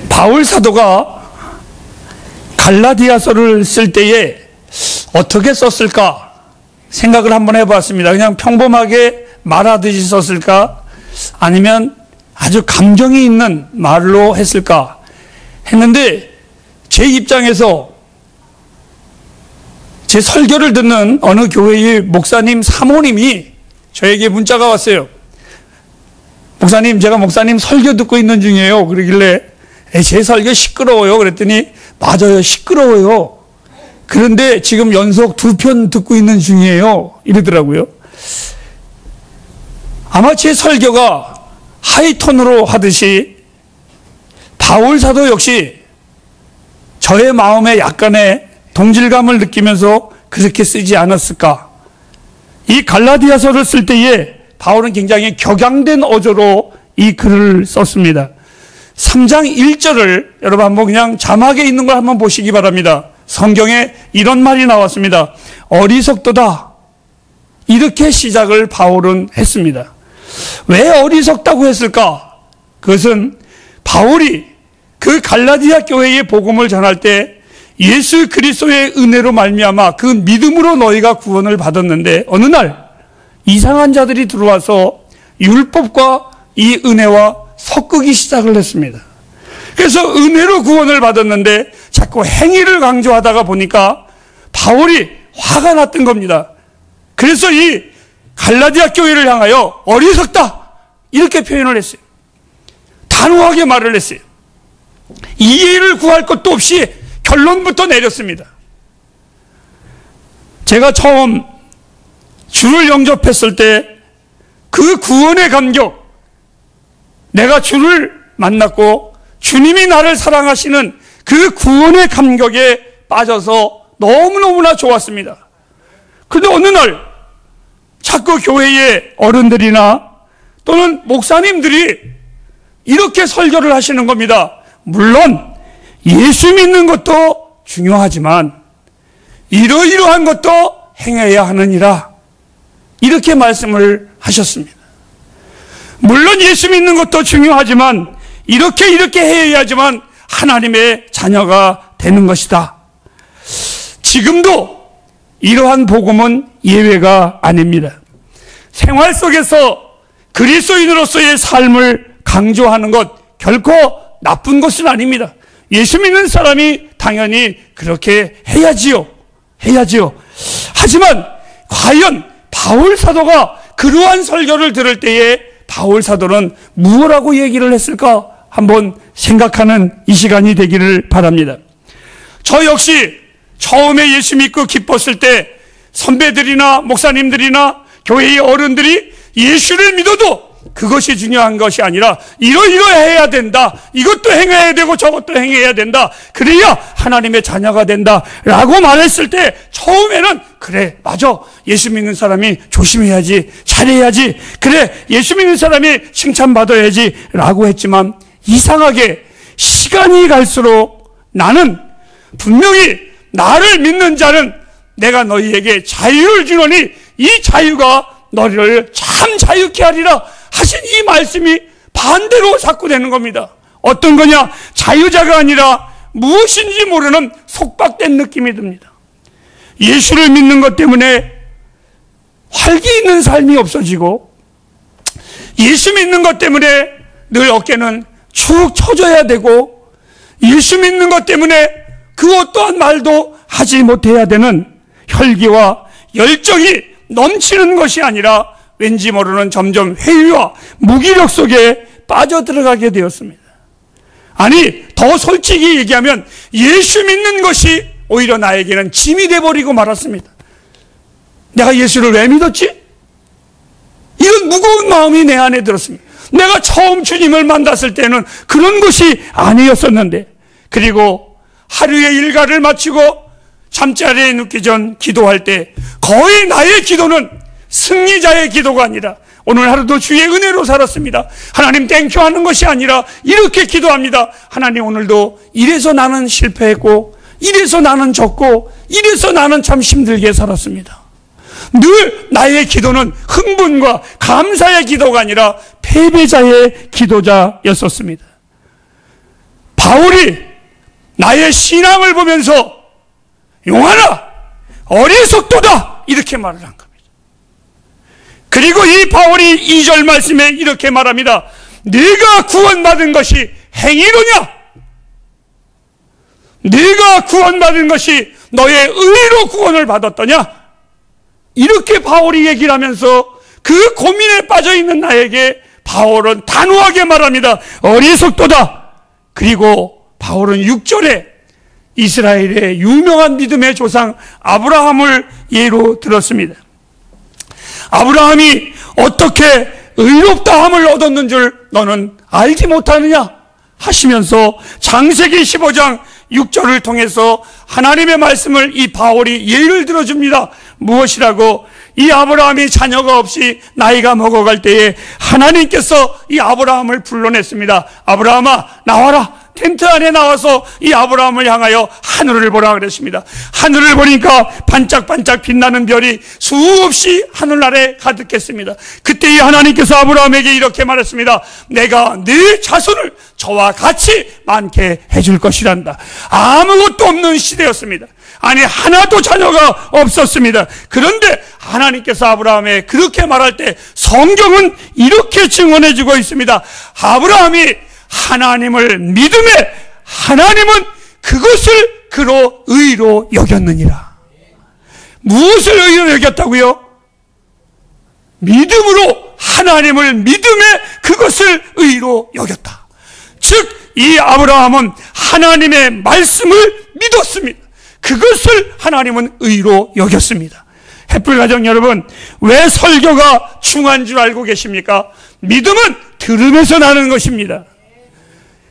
바울 사도가 갈라디아서를 쓸 때에 어떻게 썼을까 생각을 한번 해봤습니다. 그냥 평범하게 말하듯이 썼을까? 아니면 아주 감정이 있는 말로 했을까? 했는데 제 입장에서 제 설교를 듣는 어느 교회의 목사님 사모님이 저에게 문자가 왔어요. 목사님, 제가 목사님 설교 듣고 있는 중이에요. 그러길래 제 설교 시끄러워요. 그랬더니 맞아요, 시끄러워요. 그런데 지금 연속 2편 듣고 있는 중이에요. 이러더라고요. 아마 제 설교가 하이톤으로 하듯이 바울 사도 역시 저의 마음에 약간의 동질감을 느끼면서 그렇게 쓰지 않았을까. 이 갈라디아서를 쓸 때에 바울은 굉장히 격양된 어조로 이 글을 썼습니다. 3장 1절을 여러분 한번 그냥 자막에 있는 걸 한번 보시기 바랍니다. 성경에 이런 말이 나왔습니다. 어리석도다. 이렇게 시작을 바울은 했습니다. 왜 어리석다고 했을까? 그것은 바울이 그 갈라디아 교회의 복음을 전할 때 예수 그리스도의 은혜로 말미암아 그 믿음으로 너희가 구원을 받았는데 어느 날 이상한 자들이 들어와서 율법과 이 은혜와 섞기 시작을 했습니다. 그래서 은혜로 구원을 받았는데 자꾸 행위를 강조하다가 보니까 바울이 화가 났던 겁니다. 그래서 이 갈라디아 교회를 향하여 어리석다 이렇게 표현을 했어요. 단호하게 말을 했어요. 이해를 구할 것도 없이 결론부터 내렸습니다. 제가 처음 주를 영접했을 때 그 구원의 감격, 내가 주를 만났고 주님이 나를 사랑하시는 그 구원의 감격에 빠져서 너무너무나 좋았습니다. 그런데 어느 날 자꾸 교회의 어른들이나 또는 목사님들이 이렇게 설교를 하시는 겁니다. 물론 예수 믿는 것도 중요하지만 이러이러한 것도 행해야 하느니라, 이렇게 말씀을 하셨습니다. 물론 예수 믿는 것도 중요하지만 이렇게 해야지만 하나님의 자녀가 되는 것이다. 지금도 이러한 복음은 예외가 아닙니다. 생활 속에서 그리스도인으로서의 삶을 강조하는 것 결코 나쁜 것은 아닙니다. 예수 믿는 사람이 당연히 그렇게 해야지요. 하지만 과연 바울 사도가 그러한 설교를 들을 때에 바울 사도는 무엇라고 얘기를 했을까? 한번 생각하는 이 시간이 되기를 바랍니다. 저 역시 처음에 예수 믿고 기뻤을 때 선배들이나 목사님들이나 교회의 어른들이 예수를 믿어도 그것이 중요한 것이 아니라 이러해야 된다, 이것도 행해야 되고 저것도 행해야 된다, 그래야 하나님의 자녀가 된다 라고 말했을 때 처음에는 그래 맞아, 예수 믿는 사람이 조심해야지, 잘해야지, 그래 예수 믿는 사람이 칭찬받아야지 라고 했지만 이상하게 시간이 갈수록 나는 분명히 나를 믿는 자는 내가 너희에게 자유를 주노니 이 자유가 너희를 참 자유케 하리라 하신 이 말씀이 반대로 자꾸 되는 겁니다. 어떤 거냐? 자유자가 아니라 무엇인지 모르는 속박된 느낌이 듭니다. 예수를 믿는 것 때문에 활기 있는 삶이 없어지고 예수 믿는 것 때문에 늘 어깨는 축 처져야 되고 예수 믿는 것 때문에 그 어떠한 말도 하지 못해야 되는 혈기와 열정이 넘치는 것이 아니라 왠지 모르는 점점 회의와 무기력 속에 빠져들어가게 되었습니다. 아니, 더 솔직히 얘기하면 예수 믿는 것이 오히려 나에게는 짐이 돼버리고 말았습니다. 내가 예수를 왜 믿었지? 이런 무거운 마음이 내 안에 들었습니다. 내가 처음 주님을 만났을 때는 그런 것이 아니었었는데, 그리고 하루의 일과를 마치고 잠자리에 눕기 전 기도할 때 거의 나의 기도는 승리자의 기도가 아니라 오늘 하루도 주의 은혜로 살았습니다, 하나님 땡큐 하는 것이 아니라 이렇게 기도합니다. 하나님, 오늘도 이래서 나는 실패했고 이래서 나는 졌고 이래서 나는 참 힘들게 살았습니다. 늘 나의 기도는 흥분과 감사의 기도가 아니라 패배자의 기도자였었습니다. 나의 신앙을 보면서 용하나 어리석도다 이렇게 말을 한 겁니다. 그리고 이 바울이 2절 말씀에 이렇게 말합니다. 네가 구원받은 것이 행위로냐? 네가 구원받은 것이 너의 의로 구원을 받았더냐? 이렇게 바울이 얘기를 하면서 그 고민에 빠져있는 나에게 바울은 단호하게 말합니다. 어리석도다. 그리고 바울은 6절에 이스라엘의 유명한 믿음의 조상 아브라함을 예로 들었습니다. 아브라함이 어떻게 의롭다함을 얻었는 줄 너는 알지 못하느냐 하시면서 창세기 15장 6절을 통해서 하나님의 말씀을 이 바울이 예를 들어줍니다. 무엇이라고? 이 아브라함이 자녀가 없이 나이가 먹어갈 때에 하나님께서 이 아브라함을 불러냈습니다. 아브라함아 나와라. 텐트 안에 나와서 이 아브라함을 향하여 하늘을 보라 그랬습니다. 하늘을 보니까 반짝반짝 빛나는 별이 수없이 하늘 아래 가득했습니다. 그때 이 하나님께서 아브라함에게 이렇게 말했습니다. 내가 네 자손을 저와 같이 많게 해줄 것이란다. 아무것도 없는 시대였습니다. 아니 하나도 자녀가 없었습니다. 그런데 하나님께서 아브라함에 그렇게 말할 때 성경은 이렇게 증언해주고 있습니다. 아브라함이 하나님을 믿음에 하나님은 그것을 그로 의로 여겼느니라. 무엇을 의로 여겼다고요? 믿음으로 하나님을 믿음에 그것을 의로 여겼다. 즉 이 아브라함은 하나님의 말씀을 믿었습니다. 그것을 하나님은 의로 여겼습니다. 햇불가정 여러분, 왜 설교가 중요한 줄 알고 계십니까? 믿음은 들음에서 나는 것입니다.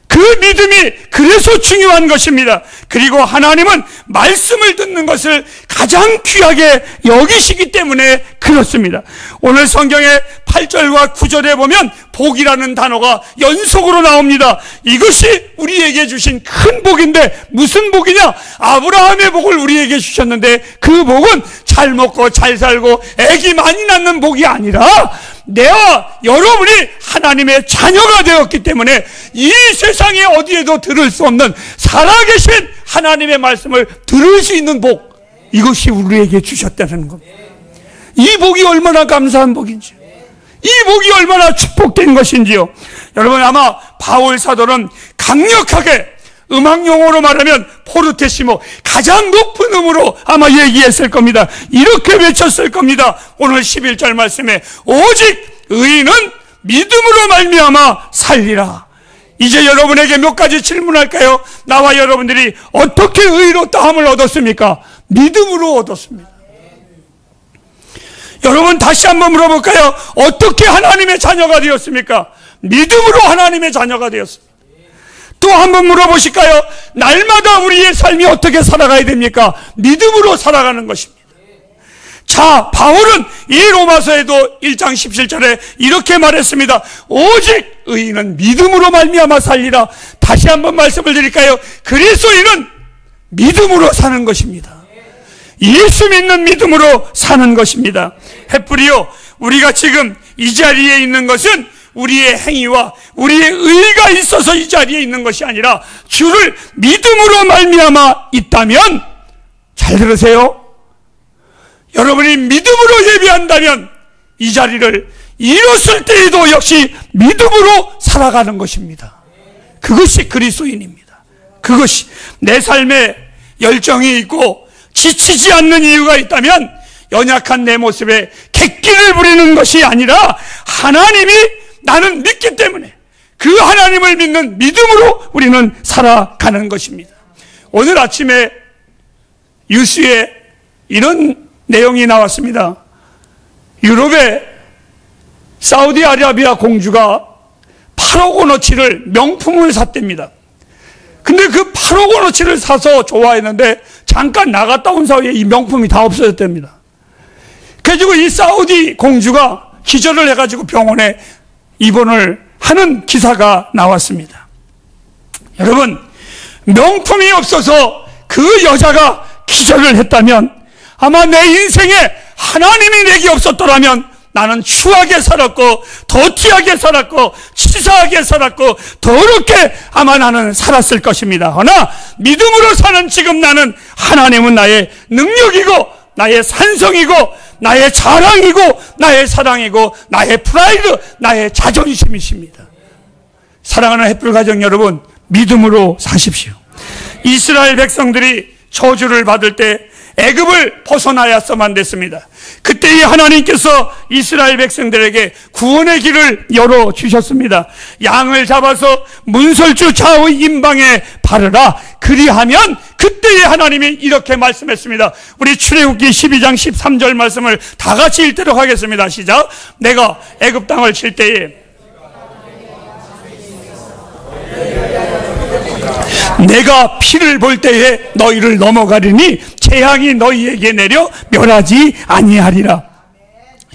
그 믿음이 그래서 중요한 것입니다. 그리고 하나님은 말씀을 듣는 것을 가장 귀하게 여기시기 때문에 그렇습니다. 오늘 성경의 8절과 9절에 보면 복이라는 단어가 연속으로 나옵니다. 이것이 우리에게 주신 큰 복인데 무슨 복이냐? 아브라함의 복을 우리에게 주셨는데 그 복은 잘 먹고 잘 살고 애기 많이 낳는 복이 아니라 내와 여러분이 하나님의 자녀가 되었기 때문에 이 세상에 어디에도 들을 수 없는 살아계신 하나님의 말씀을 들을 수 있는 복, 이것이 우리에게 주셨다는 겁니다. 이 복이 얼마나 감사한 복인지, 이 복이 얼마나 축복된 것인지요. 여러분 아마 바울 사도는 강력하게 음악 용어로 말하면 포르테시모, 가장 높은 음으로 아마 얘기했을 겁니다. 이렇게 외쳤을 겁니다. 오늘 11절 말씀에 오직 의인은 믿음으로 말미암아 살리라. 이제 여러분에게 몇 가지 질문할까요? 나와 여러분들이 어떻게 의롭다함을 얻었습니까? 믿음으로 얻었습니다. 여러분 다시 한번 물어볼까요? 어떻게 하나님의 자녀가 되었습니까? 믿음으로 하나님의 자녀가 되었습니다. 또 한번 물어보실까요? 날마다 우리의 삶이 어떻게 살아가야 됩니까? 믿음으로 살아가는 것입니다. 자, 바울은 이 로마서에도 1장 17절에 이렇게 말했습니다. 오직 의인은 믿음으로 말미암아 살리라. 다시 한번 말씀을 드릴까요? 그리스도인은 믿음으로 사는 것입니다. 예수 믿는 믿음으로 사는 것입니다. 햇불이요, 우리가 지금 이 자리에 있는 것은 우리의 행위와 우리의 의가 있어서 이 자리에 있는 것이 아니라 주를 믿음으로 말미암아 있다면, 잘 들으세요, 여러분이 믿음으로 예배한다면 이 자리를 일었을 때에도 역시 믿음으로 살아가는 것입니다. 그것이 그리스도인입니다. 그것이 내 삶에 열정이 있고 지치지 않는 이유가 있다면 연약한 내 모습에 객기를 부리는 것이 아니라 하나님이 나는 믿기 때문에 그 하나님을 믿는 믿음으로 우리는 살아가는 것입니다. 오늘 아침에 뉴스에 이런 내용이 나왔습니다. 유럽의 사우디아라비아 공주가 8억 원어치를 명품을 샀답니다. 근데 그 8억 원어치를 사서 좋아했는데 잠깐 나갔다 온 사이에 이 명품이 다 없어졌답니다. 그래가지고 이 사우디 공주가 기절을 해가지고 병원에 입원을 하는 기사가 나왔습니다. 여러분, 명품이 없어서 그 여자가 기절을 했다면 아마 내 인생에 하나님이 내게 없었더라면 나는 추하게 살았고 더티하게 살았고 치사하게 살았고 더럽게 아마 나는 살았을 것입니다. 그러나 믿음으로 사는 지금 나는 하나님은 나의 능력이고 나의 산성이고 나의 자랑이고 나의 사랑이고 나의 프라이드, 나의 자존심이십니다. 사랑하는 햇불 가정 여러분, 믿음으로 사십시오. 이스라엘 백성들이 저주를 받을 때 애굽을 벗어나야만 됐습니다. 그때에 하나님께서 이스라엘 백성들에게 구원의 길을 열어주셨습니다. 양을 잡아서 문설주 좌우 임방에 바르라. 그리하면 그때에 하나님이 이렇게 말씀했습니다. 우리 출애굽기 12장 13절 말씀을 다 같이 읽도록 하겠습니다. 시작. 내가 애굽 땅을 칠 때에 내가 피를 볼 때에 너희를 넘어가리니 재앙이 너희에게 내려 멸하지 아니하리라.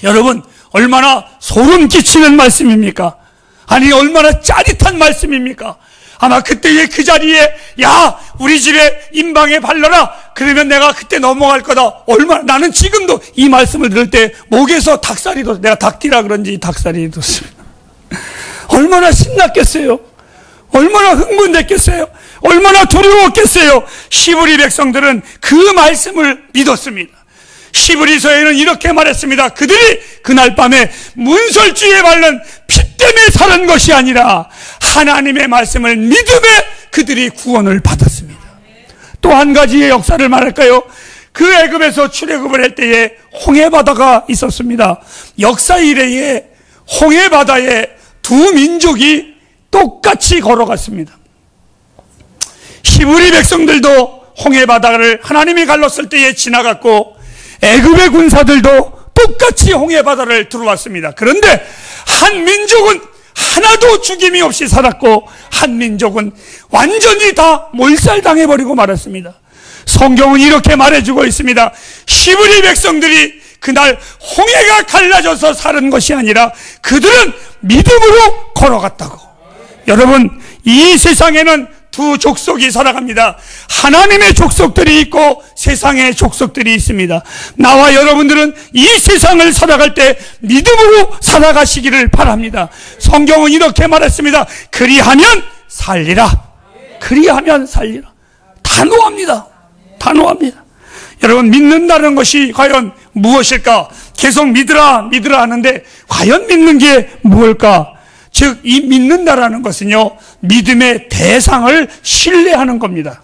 여러분, 얼마나 소름 끼치는 말씀입니까? 아니, 얼마나 짜릿한 말씀입니까? 아마 그때의 그 자리에 야, 우리 집에 임방에 발라라. 그러면 내가 그때 넘어갈 거다. 얼마나, 나는 지금도 이 말씀을 들을 때 목에서 닭살이 돋, 내가 닭띠라 그런지 닭살이 돋습니다. 얼마나 신났겠어요? 얼마나 흥분됐겠어요? 얼마나 두려웠겠어요? 시브리 백성들은 그 말씀을 믿었습니다. 시브리서에는 이렇게 말했습니다. 그들이 그날 밤에 문설주에 바른 피 때문에 사는 것이 아니라 하나님의 말씀을 믿음에 그들이 구원을 받았습니다. 또 한 가지의 역사를 말할까요? 그 애굽에서 출애굽을 할 때에 홍해바다가 있었습니다. 역사 이래에 홍해바다에 두 민족이 똑같이 걸어갔습니다. 히브리 백성들도 홍해바다를 하나님이 갈랐을 때에 지나갔고 애굽의 군사들도 똑같이 홍해바다를 들어왔습니다. 그런데 한 민족은 하나도 죽임이 없이 살았고 한 민족은 완전히 다 몰살당해버리고 말았습니다. 성경은 이렇게 말해주고 있습니다. 히브리 백성들이 그날 홍해가 갈라져서 사는 것이 아니라 그들은 믿음으로 걸어갔다고. 여러분, 이 세상에는 두 족속이 살아갑니다. 하나님의 족속들이 있고 세상의 족속들이 있습니다. 나와 여러분들은 이 세상을 살아갈 때 믿음으로 살아가시기를 바랍니다. 성경은 이렇게 말했습니다. 그리하면 살리라. 그리하면 살리라. 단호합니다. 단호합니다. 여러분, 믿는다는 것이 과연 무엇일까? 계속 믿으라 믿으라 하는데 과연 믿는 게 무엇일까? 즉, 이 믿는다라는 것은요, 믿음의 대상을 신뢰하는 겁니다.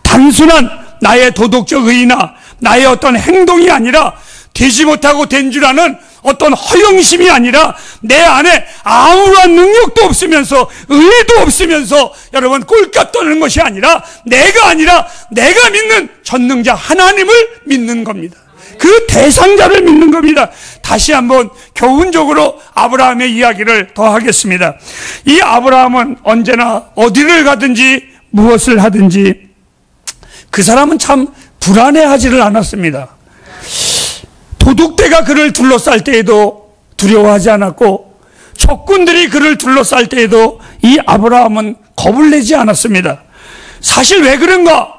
단순한 나의 도덕적 의의나 나의 어떤 행동이 아니라 되지 못하고 된 줄 아는 어떤 허영심이 아니라 내 안에 아무런 능력도 없으면서 의의도 없으면서 여러분 꼴값 떠는 것이 아니라 내가 믿는 전능자 하나님을 믿는 겁니다. 그 대상자를 믿는 겁니다. 다시 한번 교훈적으로 아브라함의 이야기를 더 하겠습니다. 이 아브라함은 언제나 어디를 가든지 무엇을 하든지 그 사람은 참 불안해하지를 않았습니다. 도둑대가 그를 둘러쌀 때에도 두려워하지 않았고 적군들이 그를 둘러쌀 때에도 이 아브라함은 겁을 내지 않았습니다. 사실 왜 그런가?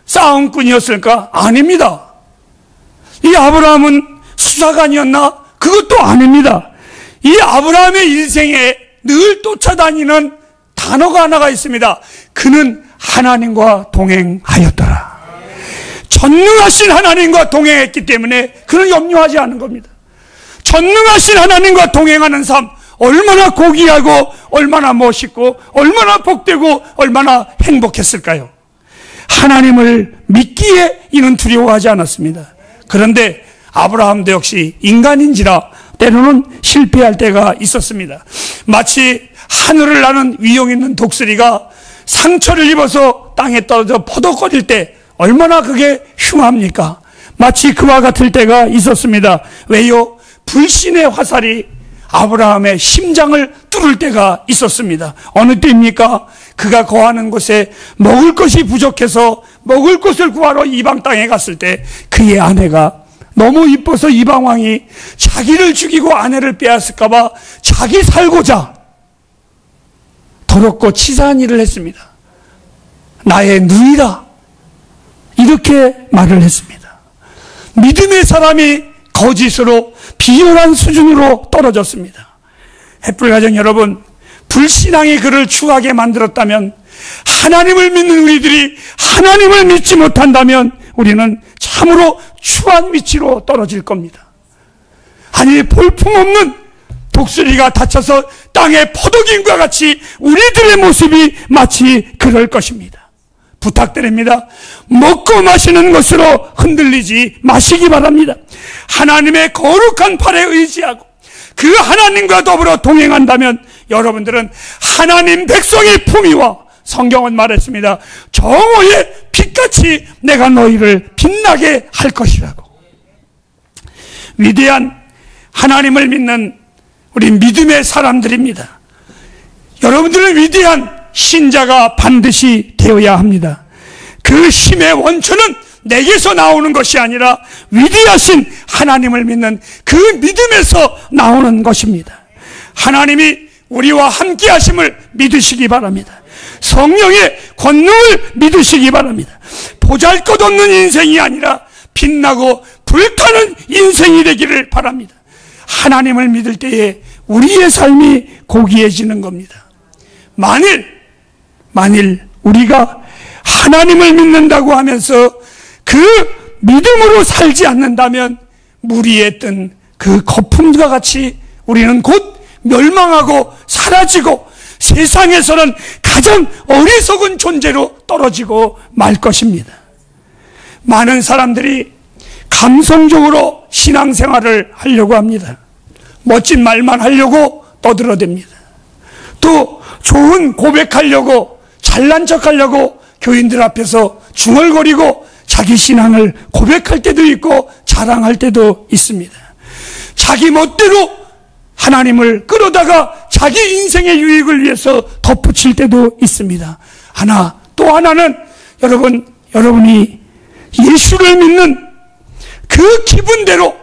싸움꾼이었을까? 아닙니다. 이 아브라함은 수사관이었나? 그것도 아닙니다. 이 아브라함의 인생에 늘 쫓아다니는 단어가 하나가 있습니다. 그는 하나님과 동행하였더라. 전능하신 하나님과 동행했기 때문에 그는 염려하지 않은 겁니다. 전능하신 하나님과 동행하는 삶, 얼마나 고귀하고 얼마나 멋있고 얼마나 복되고 얼마나 행복했을까요? 하나님을 믿기에 이는 두려워하지 않았습니다. 그런데 아브라함도 역시 인간인지라 때로는 실패할 때가 있었습니다. 마치 하늘을 나는 위용 있는 독수리가 상처를 입어서 땅에 떨어져 퍼덕거릴 때 얼마나 그게 흉합니까? 마치 그와 같을 때가 있었습니다. 왜요? 불신의 화살이 아브라함의 심장을 뚫을 때가 있었습니다. 어느 때입니까? 그가 거하는 곳에 먹을 것이 부족해서 먹을 것을 구하러 이방 땅에 갔을 때 그의 아내가 너무 이뻐서 이방 왕이 자기를 죽이고 아내를 빼앗을까 봐 자기 살고자 더럽고 치사한 일을 했습니다. 나의 누이다, 이렇게 말을 했습니다. 믿음의 사람이 거짓으로 비열한 수준으로 떨어졌습니다. 햇불가정 여러분, 불신앙이 그를 추하게 만들었다면, 하나님을 믿는 우리들이 하나님을 믿지 못한다면 우리는 참으로 추한 위치로 떨어질 겁니다. 아니, 볼품없는 독수리가 다쳐서 땅에 퍼덕임과 같이 우리들의 모습이 마치 그럴 것입니다. 부탁드립니다. 먹고 마시는 것으로 흔들리지 마시기 바랍니다. 하나님의 거룩한 팔에 의지하고 그 하나님과 더불어 동행한다면 여러분들은 하나님 백성의 품위와, 성경은 말했습니다. 정오의 빛같이 내가 너희를 빛나게 할 것이라고. 위대한 하나님을 믿는 우리 믿음의 사람들입니다. 여러분들은 위대한 신자가 반드시 되어야 합니다. 그 힘의 원천은 내게서 나오는 것이 아니라 위대하신 하나님을 믿는 그 믿음에서 나오는 것입니다. 하나님이 우리와 함께 하심을 믿으시기 바랍니다. 성령의 권능을 믿으시기 바랍니다. 보잘것없는 인생이 아니라 빛나고 불타는 인생이 되기를 바랍니다. 하나님을 믿을 때에 우리의 삶이 고귀해지는 겁니다. 만일 우리가 하나님을 믿는다고 하면서 그 믿음으로 살지 않는다면 무리에 뜬 그 거품과 같이 우리는 곧 멸망하고 사라지고 세상에서는 가장 어리석은 존재로 떨어지고 말 것입니다. 많은 사람들이 감성적으로 신앙생활을 하려고 합니다. 멋진 말만 하려고 떠들어댑니다. 또 좋은 고백하려고, 잘난 척하려고 교인들 앞에서 중얼거리고 자기 신앙을 고백할 때도 있고 자랑할 때도 있습니다. 자기 멋대로 하나님을 끌어다가 자기 인생의 유익을 위해서 덧붙일 때도 있습니다. 또 하나는 여러분이 예수를 믿는 그 기분대로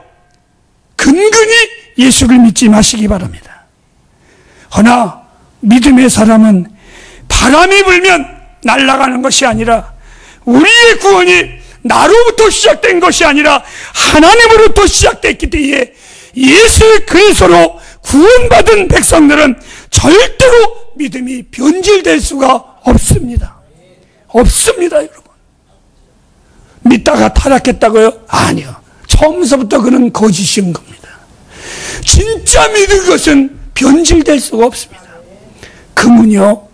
근근히 예수를 믿지 마시기 바랍니다. 허나 믿음의 사람은 바람이 불면 날아가는 것이 아니라, 우리의 구원이 나로부터 시작된 것이 아니라 하나님으로부터 시작됐기 때문에 예수 그리스도로 구원받은 백성들은 절대로 믿음이 변질될 수가 없습니다. 없습니다, 여러분. 믿다가 타락했다고요? 아니요. 처음서부터 그는 거짓인 겁니다. 진짜 믿은 것은 변질될 수가 없습니다. 금은요,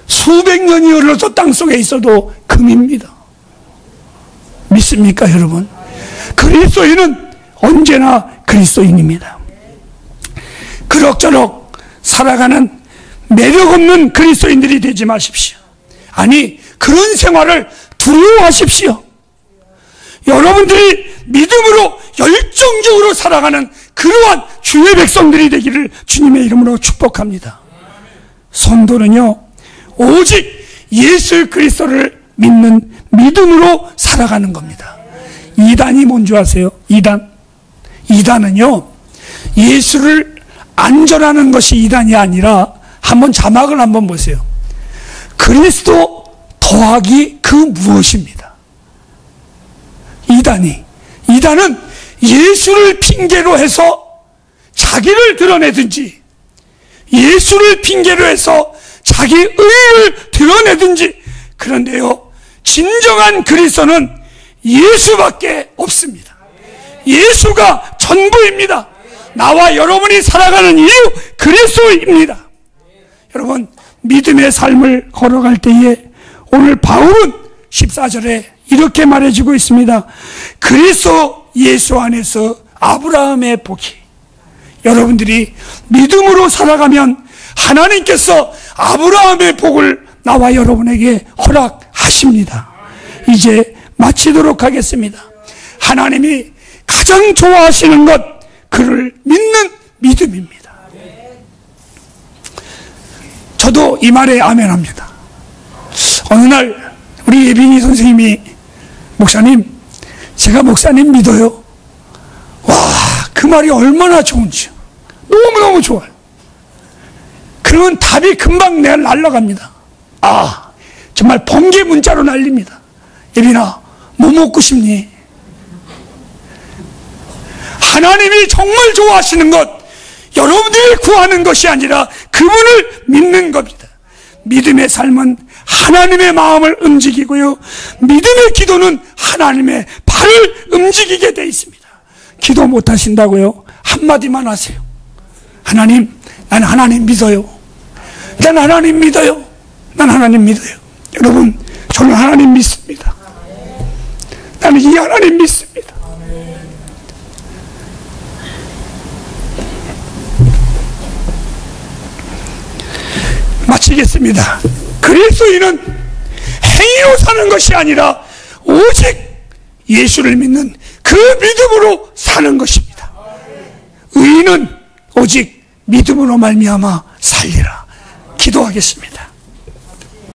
수백 년이 흘러서 땅속에 있어도 금입니다. 믿습니까, 여러분? 그리스도인은 언제나 그리스도인입니다. 그럭저럭 살아가는 매력 없는 그리스도인들이 되지 마십시오. 아니, 그런 생활을 두려워하십시오. 여러분들이 믿음으로 열정적으로 살아가는 그러한 주의 백성들이 되기를 주님의 이름으로 축복합니다. 성도는요, 오직 예수 그리스도를 믿는 믿음으로 살아가는 겁니다. 이단이 뭔지 아세요? 이단은요, 예수를 안 전하는 것이 이단이 아니라, 한번 자막을 한번 보세요. 그리스도 더하기 그 무엇입니다. 이단은 예수를 핑계로 해서 자기를 드러내든지, 예수를 핑계로 해서 자기 의를 드러내든지. 그런데요, 진정한 그리스도는 예수밖에 없습니다. 예수가 전부입니다. 나와 여러분이 살아가는 이유, 그리스도입니다. 여러분, 믿음의 삶을 걸어갈 때에 오늘 바울은 14절에 이렇게 말해주고 있습니다. 그리스도 예수 안에서 아브라함의 복이. 여러분들이 믿음으로 살아가면 하나님께서 아브라함의 복을 나와 여러분에게 허락하십니다. 이제 마치도록 하겠습니다. 하나님이 가장 좋아하시는 것, 그를 믿는 믿음입니다. 저도 이 말에 아멘합니다. 어느 날 우리 예빈이 선생님이, 목사님, 제가 목사님 믿어요. 와, 그 말이 얼마나 좋은지 너무너무 좋아요. 그러면 답이 금방 내가 날아갑니다. 정말 번개 문자로 날립니다. 예빈아, 뭐 먹고 싶니? 하나님이 정말 좋아하시는 것, 여러분들이 구하는 것이 아니라 그분을 믿는 겁니다. 믿음의 삶은 하나님의 마음을 움직이고요, 믿음의 기도는 하나님의 발을 움직이게 돼 있습니다. 기도 못하신다고요? 한마디만 하세요. 하나님, 난 하나님 믿어요. 난 하나님 믿어요. 난 하나님 믿어요. 여러분, 저는 하나님 믿습니다. 나는 이 하나님 믿습니다. 마치겠습니다. 그리스도인은 행위로 사는 것이 아니라 오직 예수를 믿는 그 믿음으로 사는 것입니다. 의인은 오직 믿음으로 말미암아 살리라. 기도하겠습니다.